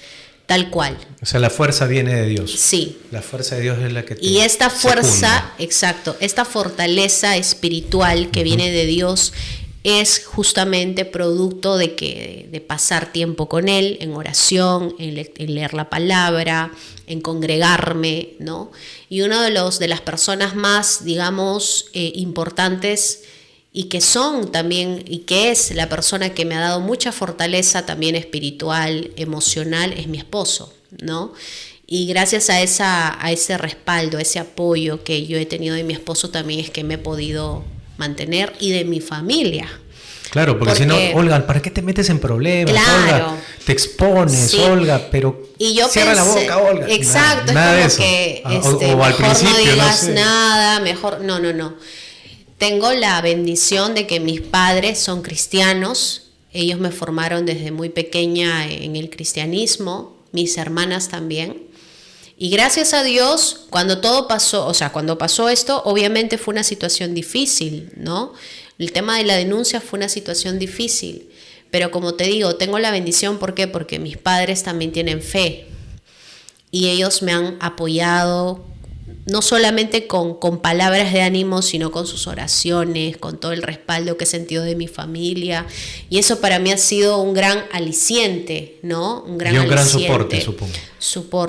tal cual. O sea, la fuerza viene de Dios. Sí. La fuerza de Dios es la que te Y esta fuerza, secunda. exacto, esta fortaleza espiritual que viene de Dios es justamente producto de pasar tiempo con Él, en oración, en leer la palabra, en congregarme, ¿no? Y uno de las personas más, digamos, importantes y que son también, y que es la persona que me ha dado mucha fortaleza también espiritual, emocional, es mi esposo, ¿no? Y gracias a ese respaldo, a ese apoyo que yo he tenido de mi esposo también es que me he podido mantener y de mi familia. Claro, porque si no, Olga, ¿para qué te metes en problemas? Claro. Olga, te expones, sí. Olga, pero y yo cierra la boca, Olga. Exacto, nada es como que o al mejor principio, no digas no sé. nada, mejor... No. Tengo la bendición de que mis padres son cristianos, ellos me formaron desde muy pequeña en el cristianismo, mis hermanas también. Y gracias a Dios, cuando pasó esto, obviamente fue una situación difícil, ¿no? El tema de la denuncia fue una situación difícil, pero como te digo, tengo la bendición, ¿por qué? Porque mis padres también tienen fe y ellos me han apoyado, no solamente con palabras de ánimo, sino con sus oraciones, con todo el respaldo que he sentido de mi familia. Y eso para mí ha sido un gran aliciente, ¿no? Un gran soporte, supongo.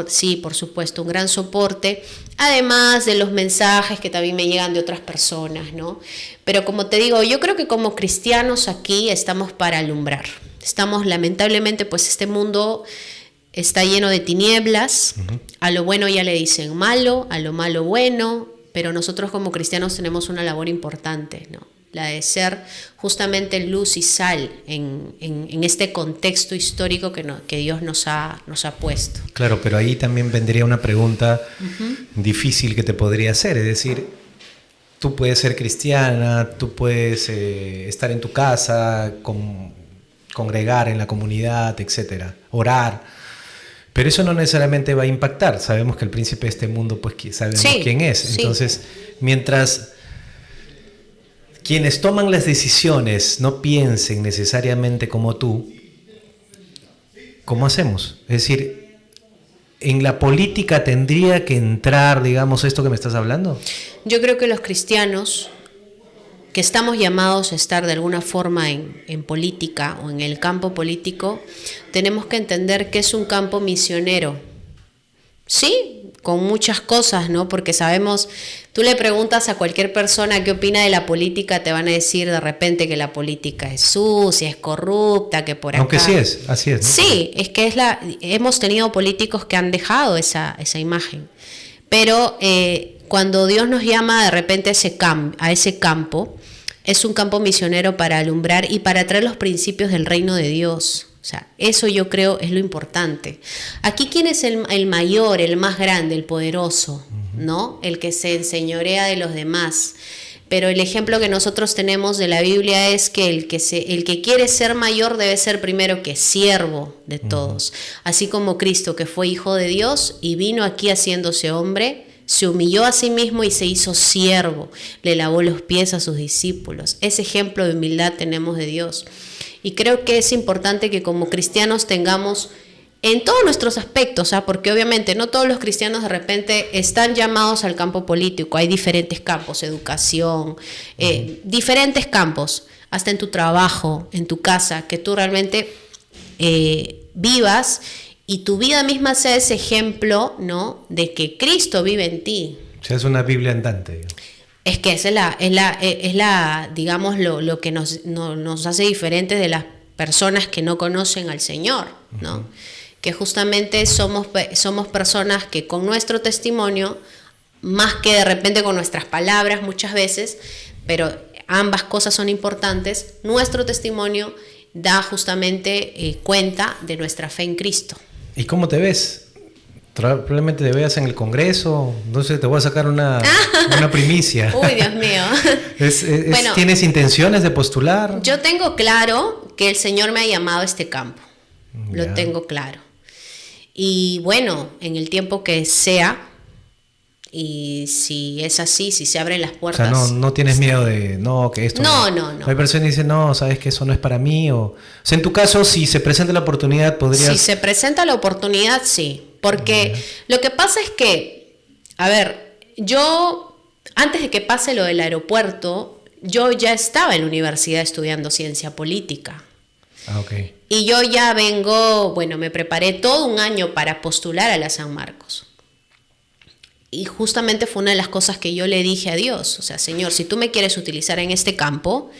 Sí, por supuesto, un gran soporte. Además de los mensajes que también me llegan de otras personas, ¿no? Pero como te digo, yo creo que como cristianos aquí estamos para alumbrar. Estamos, lamentablemente, pues este mundo está lleno de tinieblas, a lo bueno ya le dicen malo, a lo malo bueno, pero nosotros como cristianos tenemos una labor importante, ¿no? La de ser justamente luz y sal en este contexto histórico que Dios nos ha puesto. Claro, pero ahí también vendría una pregunta difícil que te podría hacer, es decir, tú puedes ser cristiana, tú puedes estar en tu casa, congregar en la comunidad, etcétera, orar. Pero eso no necesariamente va a impactar. Sabemos que el príncipe de este mundo, pues sabemos quién es. Entonces, mientras quienes toman las decisiones no piensen necesariamente como tú, ¿cómo hacemos? Es decir, ¿en la política tendría que entrar, digamos, esto que me estás hablando? Yo creo que los cristianos que estamos llamados a estar de alguna forma en política o en el campo político, tenemos que entender que es un campo misionero. Sí, con muchas cosas, ¿no? Porque sabemos, tú le preguntas a cualquier persona qué opina de la política, te van a decir de repente que la política es sucia, es corrupta, que por acá... Aunque sí es, así es, ¿no? Sí, es que hemos tenido políticos que han dejado esa imagen. Pero cuando Dios nos llama de repente a ese campo, es un campo misionero para alumbrar y para traer los principios del reino de Dios. O sea, eso yo creo es lo importante. Aquí, ¿quién es el mayor, el más grande, el poderoso? ¿No? El que se enseñorea de los demás. Pero el ejemplo que nosotros tenemos de la Biblia es que el que quiere ser mayor debe ser primero que siervo de todos. Así como Cristo, que fue hijo de Dios y vino aquí haciéndose hombre, se humilló a sí mismo y se hizo siervo, le lavó los pies a sus discípulos. Ese ejemplo de humildad tenemos de Dios. Y creo que es importante que como cristianos tengamos en todos nuestros aspectos, porque obviamente no todos los cristianos de repente están llamados al campo político, hay diferentes campos, educación, diferentes campos, hasta en tu trabajo, en tu casa, que tú realmente vivas y tu vida misma sea ese ejemplo, ¿no?, de que Cristo vive en ti. O sea, es una Biblia andante. Es que esa es la digamos, lo que nos hace diferentes de las personas que no conocen al Señor, ¿no? Uh-huh. Que justamente somos personas que con nuestro testimonio, más que de repente con nuestras palabras muchas veces, pero ambas cosas son importantes, nuestro testimonio da justamente cuenta de nuestra fe en Cristo. ¿Y cómo te ves? Probablemente te veas en el Congreso, entonces te voy a sacar una primicia. Uy, Dios mío. Bueno, ¿tienes intenciones de postular? Yo tengo claro que el Señor me ha llamado a este campo, lo tengo claro. Y bueno, en el tiempo que sea, y si es así, si se abren las puertas... O sea, no tienes miedo de, que esto... No. Hay personas que dicen, no, sabes que eso no es para mí, o sea, en tu caso, si se presenta la oportunidad, podrías... Si se presenta la oportunidad, sí, porque lo que pasa es que, a ver, yo, antes de que pase lo del aeropuerto, yo ya estaba en la universidad estudiando ciencia política. Ah, ok. Y yo ya me preparé todo un año para postular a la San Marcos. Y justamente fue una de las cosas que yo le dije a Dios, o sea, Señor, si tú me quieres utilizar en este campo,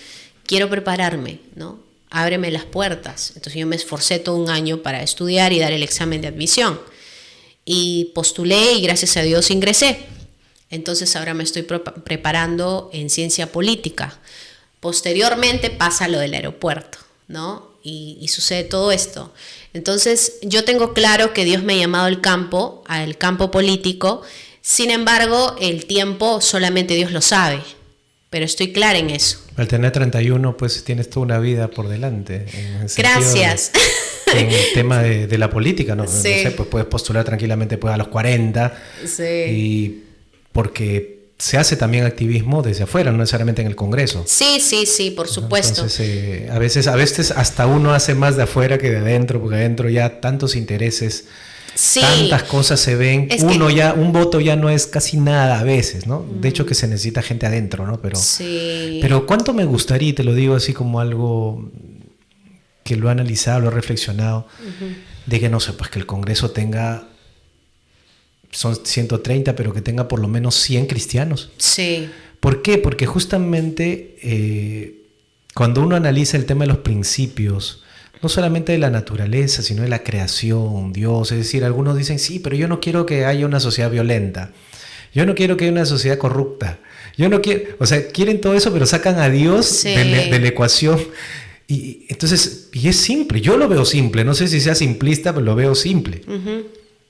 quiero prepararme, ¿no? Ábreme las puertas. Entonces yo me esforcé todo un año para estudiar y dar el examen de admisión. Y postulé y gracias a Dios ingresé. Entonces ahora me estoy preparando en ciencia política. Posteriormente pasa lo del aeropuerto, ¿no? Y sucede todo esto. Entonces yo tengo claro que Dios me ha llamado al campo político. Sin embargo, el tiempo solamente Dios lo sabe, pero estoy clara en eso. Al tener 31, pues tienes toda una vida por delante. Gracias. En el tema de la política, ¿no? Sí. No sé, pues puedes postular tranquilamente pues, a los 40. Sí. Y porque se hace también activismo desde afuera, no necesariamente en el Congreso. Sí, por supuesto. Entonces, a veces hasta uno hace más de afuera que de adentro, porque adentro ya tantos intereses... Sí, tantas cosas se ven, un voto ya no es casi nada a veces, ¿no? De hecho que se necesita gente adentro, ¿no? Pero cuánto me gustaría, y te lo digo así como algo que lo he analizado, lo he reflexionado, de que no sé, pues que el Congreso tenga, son 130, pero que tenga por lo menos 100 cristianos. Sí. ¿Por qué? Porque justamente cuando uno analiza el tema de los principios, no solamente de la naturaleza, sino de la creación, Dios. Es decir, algunos dicen, sí, pero yo no quiero que haya una sociedad violenta. Yo no quiero que haya una sociedad corrupta. Yo no quiero... O sea, quieren todo eso, pero sacan a Dios de la ecuación. Y entonces, y es simple. Yo lo veo simple. No sé si sea simplista, pero lo veo simple.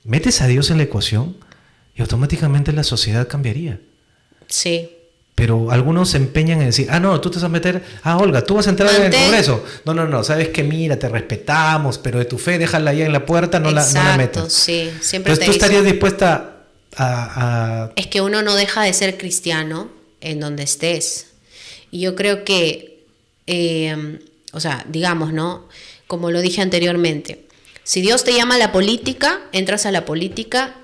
Metes a Dios en la ecuación y automáticamente la sociedad cambiaría. Sí. Pero algunos se empeñan en decir, no, tú te vas a meter, Olga, tú vas a entrar en el Congreso. No, sabes que mira, te respetamos, pero de tu fe déjala allá en la puerta, no la metas. Sí, siempre. Entonces tú estarías dispuesta a... Es que uno no deja de ser cristiano en donde estés. Y yo creo que, o sea, digamos, ¿no? Como lo dije anteriormente, si Dios te llama a la política, entras a la política,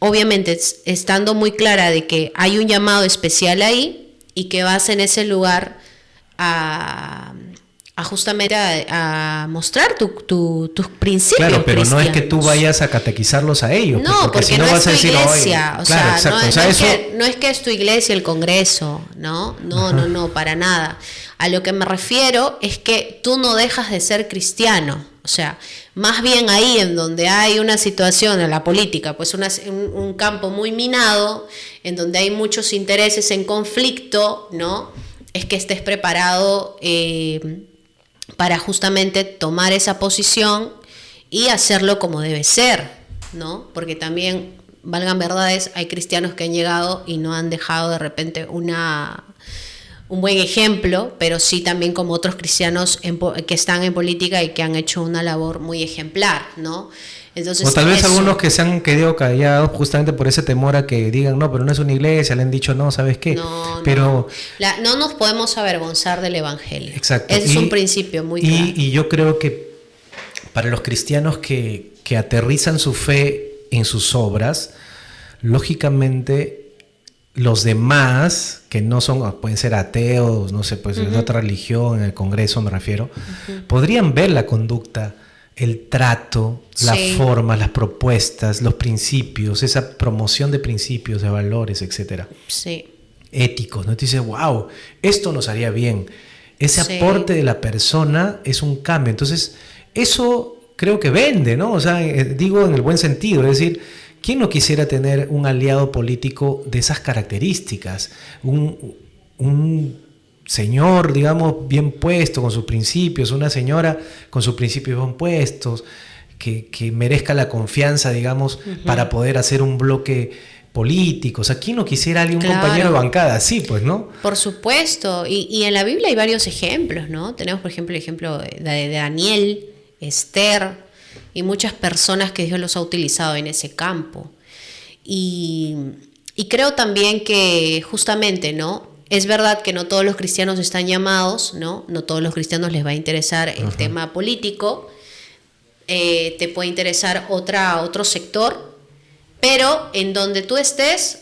obviamente estando muy clara de que hay un llamado especial ahí y que vas en ese lugar a justamente a mostrar tus principios. Claro, pero cristianos. No es que tú vayas a catequizarlos a ellos. No, porque si no vas es tu a decir, iglesia. O claro, sea, exacto. No es que es tu iglesia el Congreso, ¿no? No, para nada. A lo que me refiero es que tú no dejas de ser cristiano. O sea, más bien ahí en donde hay una situación en la política, pues un campo muy minado, en donde hay muchos intereses en conflicto, ¿no? Es que estés preparado para justamente tomar esa posición y hacerlo como debe ser, ¿no? Porque también, valgan verdades, hay cristianos que han llegado y no han dejado de repente un buen ejemplo, pero sí también como otros cristianos que están en política y que han hecho una labor muy ejemplar, ¿no? Entonces, o tal vez algunos que se han quedado callados justamente por ese temor a que digan, no, pero no es una iglesia, le han dicho, no, ¿sabes qué? No nos podemos avergonzar del evangelio. Exacto. Es un principio muy claro. Y yo creo que para los cristianos que aterrizan su fe en sus obras, lógicamente los demás, que no son, pueden ser ateos, no sé, pues de otra religión, en el Congreso me refiero, podrían ver la conducta, el trato, la forma, las propuestas, los principios, esa promoción de principios, de valores, etcétera. Sí. Éticos, ¿no? Te dices, wow, esto nos haría bien. Ese aporte de la persona es un cambio. Entonces, eso creo que vende, ¿no? O sea, digo en el buen sentido, es decir, ¿quién no quisiera tener un aliado político de esas características? Un señor, digamos, bien puesto con sus principios, una señora con sus principios bien puestos, que merezca la confianza, digamos, para poder hacer un bloque político. O sea, ¿quién no quisiera alguien, un compañero de bancada así, pues, no? Por supuesto. Y en la Biblia hay varios ejemplos, ¿no? Tenemos, por ejemplo, el ejemplo de Daniel, Esther, y muchas personas que Dios los ha utilizado en ese campo. Y creo también que justamente, ¿no? Es verdad que no todos los cristianos están llamados, ¿no? No todos los cristianos les va a interesar el tema político. Te puede interesar otro sector, pero en donde tú estés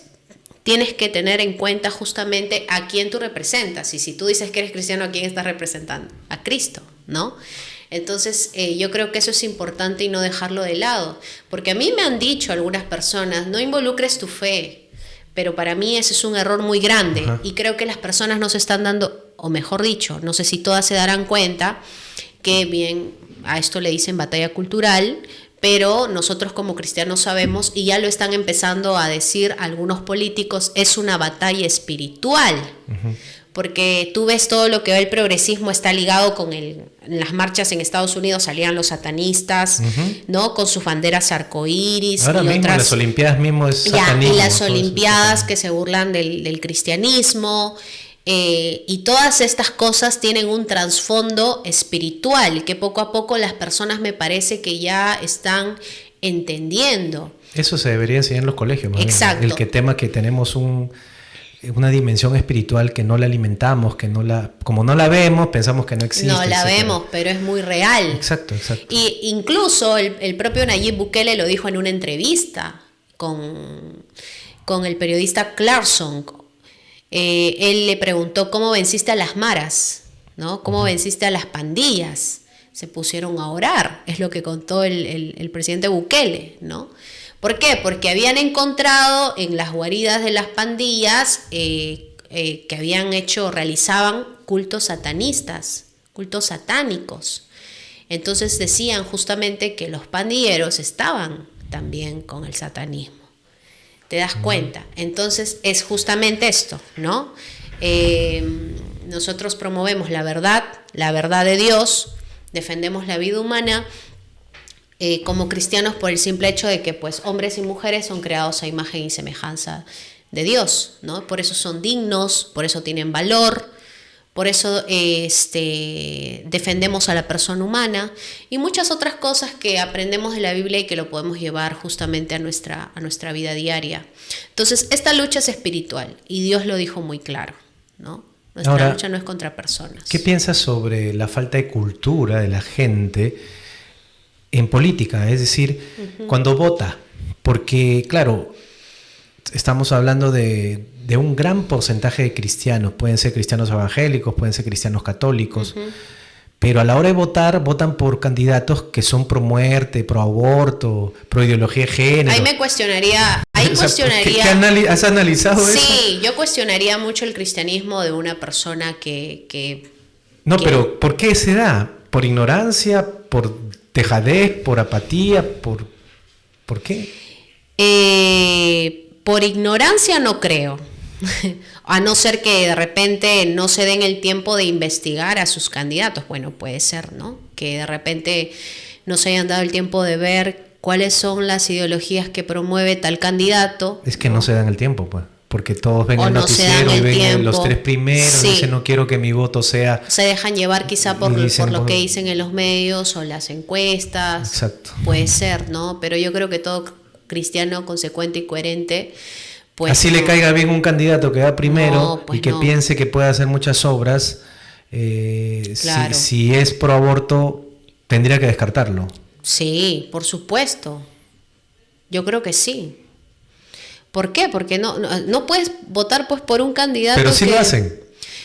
tienes que tener en cuenta justamente a quién tú representas. Y si tú dices que eres cristiano, ¿a quién estás representando? A Cristo, ¿no? Entonces yo creo que eso es importante y no dejarlo de lado, porque a mí me han dicho algunas personas, no involucres tu fe, pero para mí ese es un error muy grande. Y creo que las personas no se están dando, o mejor dicho, no sé si todas se darán cuenta que bien, a esto le dicen batalla cultural, pero nosotros como cristianos sabemos, y ya lo están empezando a decir algunos políticos, es una batalla espiritual. Porque tú ves todo lo que el progresismo está ligado con en las marchas en Estados Unidos salían los satanistas, ¿no? Con sus banderas arcoíris. Ahora mismo en las Olimpiadas mismo es satanismo. Y las Olimpiadas que se burlan del cristianismo. Y todas estas cosas tienen un trasfondo espiritual que poco a poco las personas me parece que ya están entendiendo. Eso se debería enseñar en los colegios. Exacto. El tema que tenemos una dimensión espiritual que no la alimentamos, como no la vemos, pensamos que no existe. No la vemos, pero es muy real. Exacto. Y incluso el propio Nayib Bukele lo dijo en una entrevista con el periodista Clarkson. Él le preguntó cómo venciste a las maras, ¿no? ¿Cómo venciste a las pandillas? Se pusieron a orar, es lo que contó el presidente Bukele, ¿no? ¿Por qué? Porque habían encontrado en las guaridas de las pandillas que realizaban cultos satanistas, cultos satánicos. Entonces decían justamente que los pandilleros estaban también con el satanismo. ¿Te das cuenta? Entonces es justamente esto, ¿no? Nosotros promovemos la verdad de Dios, defendemos la vida humana, como cristianos por el simple hecho de que pues hombres y mujeres son creados a imagen y semejanza de Dios, ¿no? Por eso son dignos, por eso tienen valor, por eso defendemos a la persona humana y muchas otras cosas que aprendemos de la Biblia y que lo podemos llevar justamente a nuestra vida diaria. Entonces esta lucha es espiritual y Dios lo dijo muy claro, ¿no? Nuestra lucha no es contra personas. ¿Qué piensas sobre la falta de cultura de la gente en política? Es decir, cuando vota, porque claro, estamos hablando de un gran porcentaje de cristianos, pueden ser cristianos evangélicos, pueden ser cristianos católicos, pero a la hora de votar, votan por candidatos que son pro muerte, pro aborto, pro ideología de género. Ahí me cuestionaría. ¿Has analizado eso? Sí, yo cuestionaría mucho el cristianismo de una persona que pero ¿por qué se da? ¿Por ignorancia? ¿Por dejadez? ¿Por apatía? ¿Por qué? Por ignorancia no creo. A no ser que de repente no se den el tiempo de investigar a sus candidatos. Bueno, puede ser, ¿no? Que de repente no se hayan dado el tiempo de ver cuáles son las ideologías que promueve tal candidato. Es que no se dan el tiempo, pues. Porque todos ven el noticiero y ven los tres primeros, sí. Dicen no quiero que mi voto sea... Se dejan llevar quizá por lo que dicen en los medios o las encuestas. Exacto. Puede ser, ¿no? Pero yo creo que todo cristiano consecuente y coherente... Pues así le caiga bien un candidato que va primero y que piense que puede hacer muchas obras, claro. si es pro aborto, tendría que descartarlo. Sí, por supuesto. Yo creo que sí. ¿Por qué? Porque no puedes votar pues por un candidato. Pero sí lo hacen.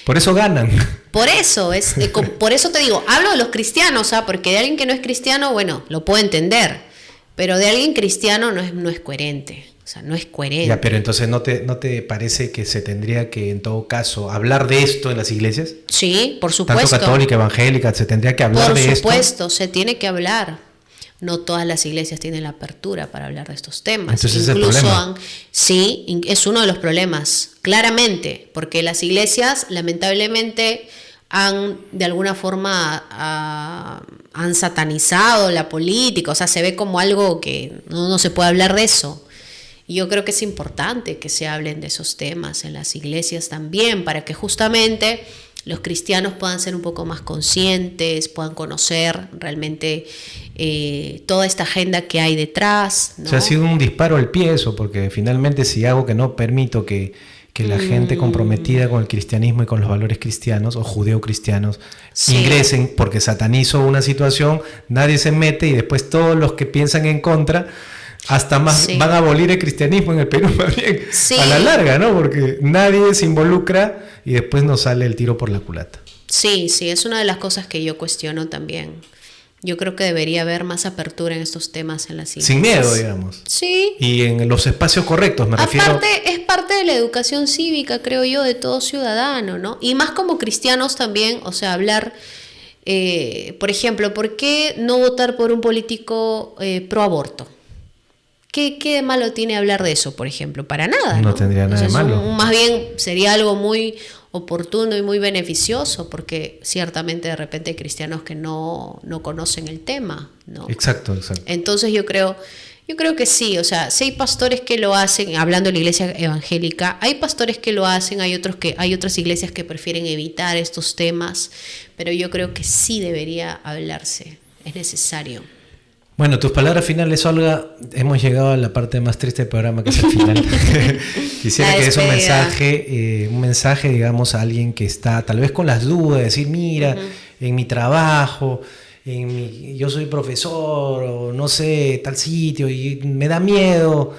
Por eso ganan. Por eso, por eso te digo, hablo de los cristianos, porque de alguien que no es cristiano, bueno, lo puedo entender, pero de alguien cristiano no es coherente, o sea, no es coherente. Ya, pero entonces ¿no te parece que se tendría que, en todo caso, hablar de esto en las iglesias? Sí, por supuesto. Tanto católica, evangélica, se tendría que hablar de esto. Por supuesto, se tiene que hablar. No todas las iglesias tienen la apertura para hablar de estos temas. Entonces incluso es el problema. Sí, es uno de los problemas, claramente, porque las iglesias lamentablemente han de alguna forma han satanizado la política, o sea, se ve como algo que no se puede hablar de eso. Y yo creo que es importante que se hablen de esos temas en las iglesias también, para que justamente los cristianos puedan ser un poco más conscientes, puedan conocer realmente toda esta agenda que hay detrás, ¿no? O sea, ha sido un disparo al pie eso, porque finalmente si hago que no permito que la gente comprometida con el cristianismo y con los valores cristianos o judeocristianos ingresen, porque satanizo una situación, nadie se mete y después todos los que piensan en contra hasta más van a abolir el cristianismo en el Perú más bien, a la larga, ¿no? Porque nadie se involucra y después nos sale el tiro por la culata. Sí, es una de las cosas que yo cuestiono también. Yo creo que debería haber más apertura en estos temas en las iglesias. Sin miedo, digamos. Sí. Y en los espacios correctos, me refiero. Aparte, es parte de la educación cívica, creo yo, de todo ciudadano, ¿no? Y más como cristianos también, o sea, hablar, por ejemplo, ¿por qué no votar por un político pro aborto? ¿Qué de malo tiene hablar de eso, por ejemplo? Para nada, ¿no? No tendría nada de malo. Más bien sería algo muy oportuno y muy beneficioso, porque ciertamente de repente hay cristianos que no conocen el tema, ¿no? Exacto. Entonces yo creo que sí, o sea, si hay pastores que lo hacen, hablando de la iglesia evangélica, hay pastores que lo hacen, hay otras iglesias que prefieren evitar estos temas, pero yo creo que sí debería hablarse, es necesario. Bueno, tus palabras finales, Olga. Hemos llegado a la parte más triste del programa, que es el final. Quisiera que des un mensaje, digamos, a alguien que está tal vez con las dudas, de decir, mira, en mi trabajo, yo soy profesor, o no sé, tal sitio, y me da miedo.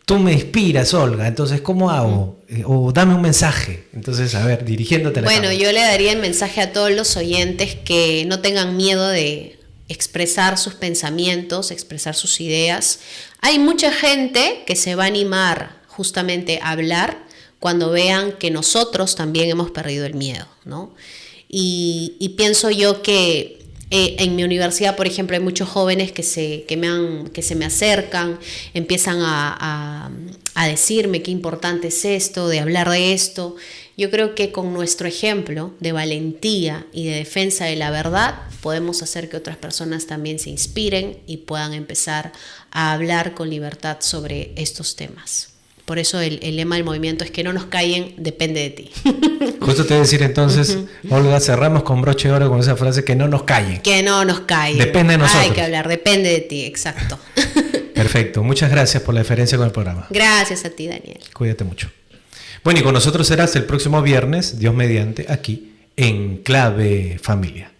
Tú me inspiras, Olga, entonces, ¿cómo hago? O dame un mensaje. Entonces, a ver, dirigiéndote a la cámara. Yo le daría el mensaje a todos los oyentes que no tengan miedo de expresar sus pensamientos, expresar sus ideas. Hay mucha gente que se va a animar justamente a hablar cuando vean que nosotros también hemos perdido el miedo, ¿no? Y pienso yo que en mi universidad, por ejemplo, hay muchos jóvenes que se me acercan, empiezan a decirme qué importante es esto, de hablar de esto. Yo creo que con nuestro ejemplo de valentía y de defensa de la verdad podemos hacer que otras personas también se inspiren y puedan empezar a hablar con libertad sobre estos temas. Por eso el lema del movimiento es que no nos callen, depende de ti. Justo te voy a decir entonces, Olga, cerramos con broche de oro con esa frase, que no nos callen. Que no nos callen. Depende de nosotros. Hay que hablar, depende de ti, exacto. Perfecto, muchas gracias por la diferencia con el programa. Gracias a ti, Daniel. Cuídate mucho. Bueno, y con nosotros serás el próximo viernes, Dios mediante, aquí en Clave Familia.